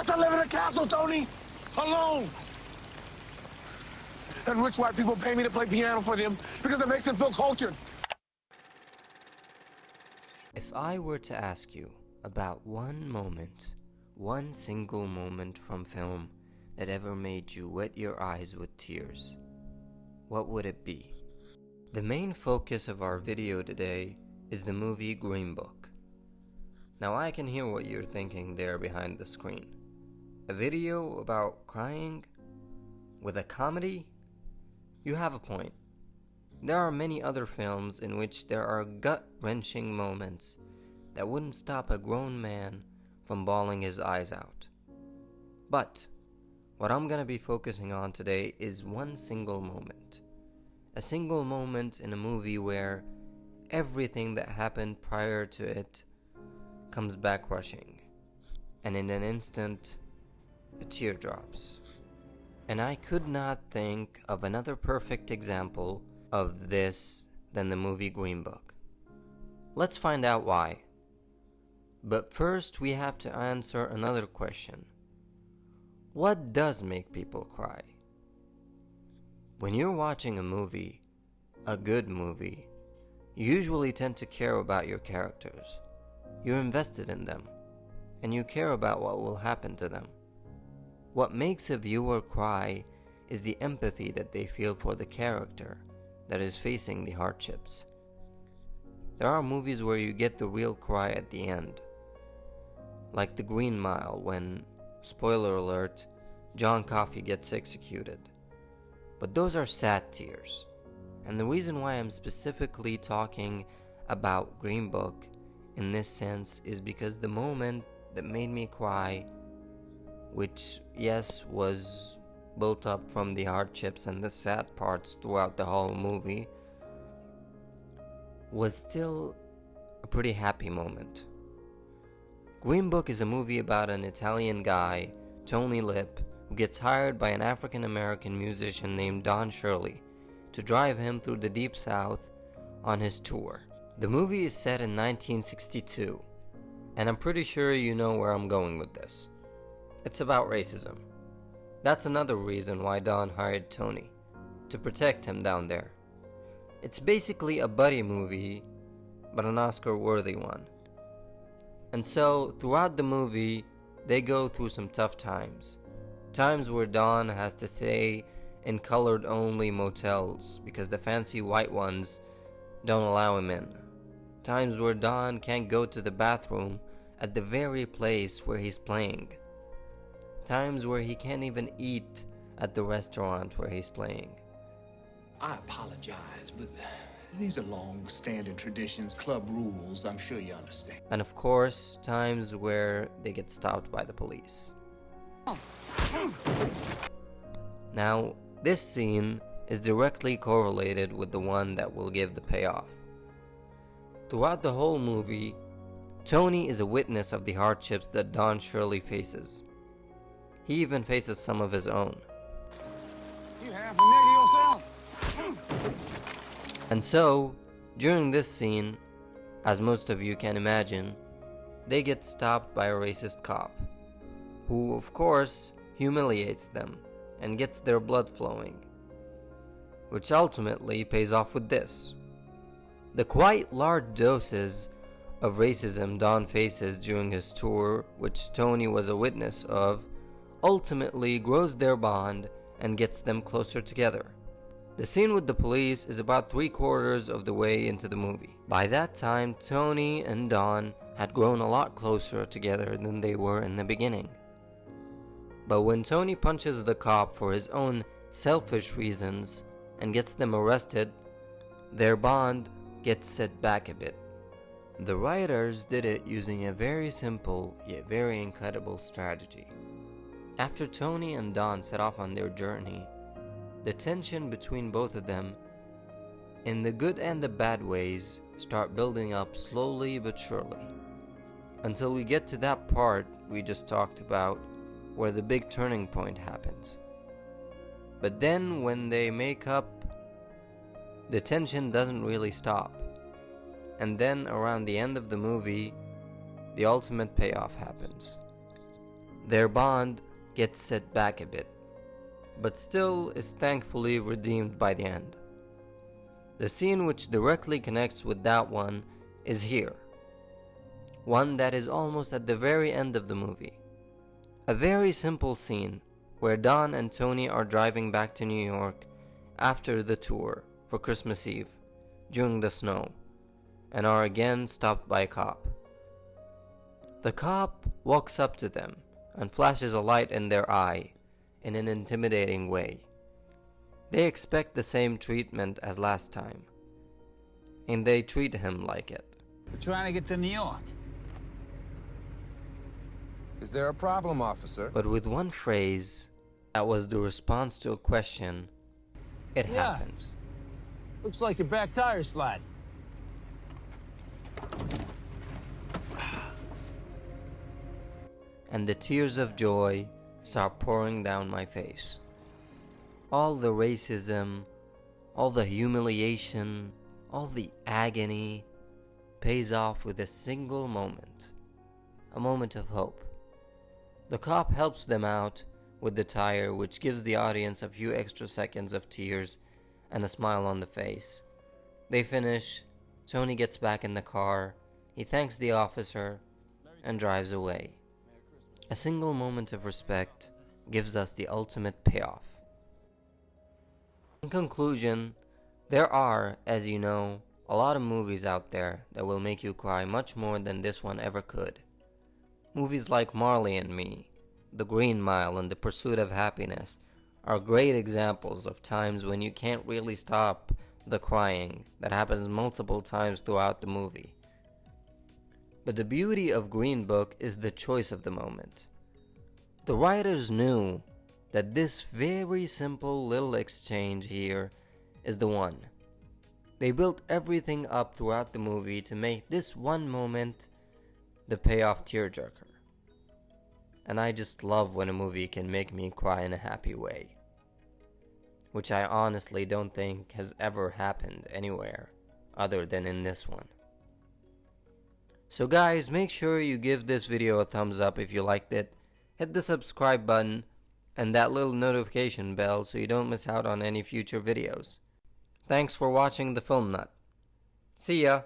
to live in a castle, Tony! Alone! And rich white people pay me to play piano for them because it makes them feel cultured. If I were to ask you about one moment, one single moment from film that ever made you wet your eyes with tears, what would it be? The main focus of our video today is the movie Green Book. Now I can hear what you're thinking there behind the screen. A video about crying? With a comedy? You have a point. There are many other films in which there are gut-wrenching moments that wouldn't stop a grown man from bawling his eyes out. But what I'm gonna be focusing on today is one single moment. A single moment in a movie where everything that happened prior to it comes back rushing, and in an instant, a tear drops. And I could not think of another perfect example of this than the movie Green Book. Let's find out why. But first we have to answer another question. What does make people cry? When you're watching a movie, a good movie, you usually tend to care about your characters. You're invested in them, and you care about what will happen to them. What makes a viewer cry is the empathy that they feel for the character that is facing the hardships. There are movies where you get the real cry at the end, like The Green Mile when, spoiler alert, John Coffey gets executed. But those are sad tears. And the reason why I'm specifically talking about Green Book in this sense is because the moment that made me cry, which yes was built up from the hardships and the sad parts throughout the whole movie, was still a pretty happy moment. Green Book is a movie about an Italian guy, Tony Lip, who gets hired by an African American musician named Don Shirley to drive him through the Deep South on his tour. The movie is set in 1962, and I'm pretty sure you know where I'm going with this. It's about racism. That's another reason why Don hired Tony, to protect him down there. It's basically a buddy movie, but an Oscar-worthy one. And so, throughout the movie, they go through some tough times. Times where Don has to stay in colored-only motels because the fancy white ones don't allow him in. Times where Don can't go to the bathroom at the very place where he's playing. Times where he can't even eat at the restaurant where he's playing. I apologize, but these are long-standing traditions, club rules. I'm sure you understand. And of course, times where they get stopped by the police. Now, this scene is directly correlated with the one that will give the payoff. Throughout the whole movie, Tony is a witness of the hardships that Don Shirley faces. He even faces some of his own. You half a nigger yourself. And so, during this scene, as most of you can imagine, they get stopped by a racist cop, who of course humiliates them and gets their blood flowing, which ultimately pays off with this. The quite large doses of racism Don faces during his tour, which Tony was a witness of, ultimately grows their bond and gets them closer together. The scene with the police is about 3/4 of the way into the movie. By that time, Tony and Don had grown a lot closer together than they were in the beginning. But when Tony punches the cop for his own selfish reasons and gets them arrested, their bond gets set back a bit. The writers did it using a very simple yet very incredible strategy. After Tony and Don set off on their journey, the tension between both of them, in the good and the bad ways, start building up slowly but surely, until we get to that part we just talked about, where the big turning point happens. But then when they make up, the tension doesn't really stop. And then around the end of the movie, the ultimate payoff happens. Their bond gets set back a bit, but still is thankfully redeemed by the end. The scene which directly connects with that one is here. One that is almost at the very end of the movie. A very simple scene where Don and Tony are driving back to New York after the tour for Christmas Eve during the snow and are again stopped by a cop. The cop walks up to them and flashes a light in their eye in an intimidating way. They expect the same treatment as last time, and they treat him like it. We're trying to get to New York. Is there a problem, officer? But with one phrase that was the response to a question, it happens. Looks like your back tire's sliding. And the tears of joy start pouring down my face. All the racism, all the humiliation, all the agony pays off with a single moment. A moment of hope. The cop helps them out with the tire, which gives the audience a few extra seconds of tears and a smile on the face. They finish, Tony gets back in the car, he thanks the officer, and drives away. A single moment of respect gives us the ultimate payoff. In conclusion, there are, as you know, a lot of movies out there that will make you cry much more than this one ever could. Movies like Marley and Me, The Green Mile, and The Pursuit of Happiness are great examples of times when you can't really stop the crying that happens multiple times throughout the movie. But the beauty of Green Book is the choice of the moment. The writers knew that this very simple little exchange here is the one. They built everything up throughout the movie to make this one moment the payoff tearjerker. And I just love when a movie can make me cry in a happy way, which I honestly don't think has ever happened anywhere other than in this one. So guys, make sure you give this video a thumbs up if you liked it, hit the subscribe button and that little notification bell so you don't miss out on any future videos. Thanks for watching The Film Nut. See ya!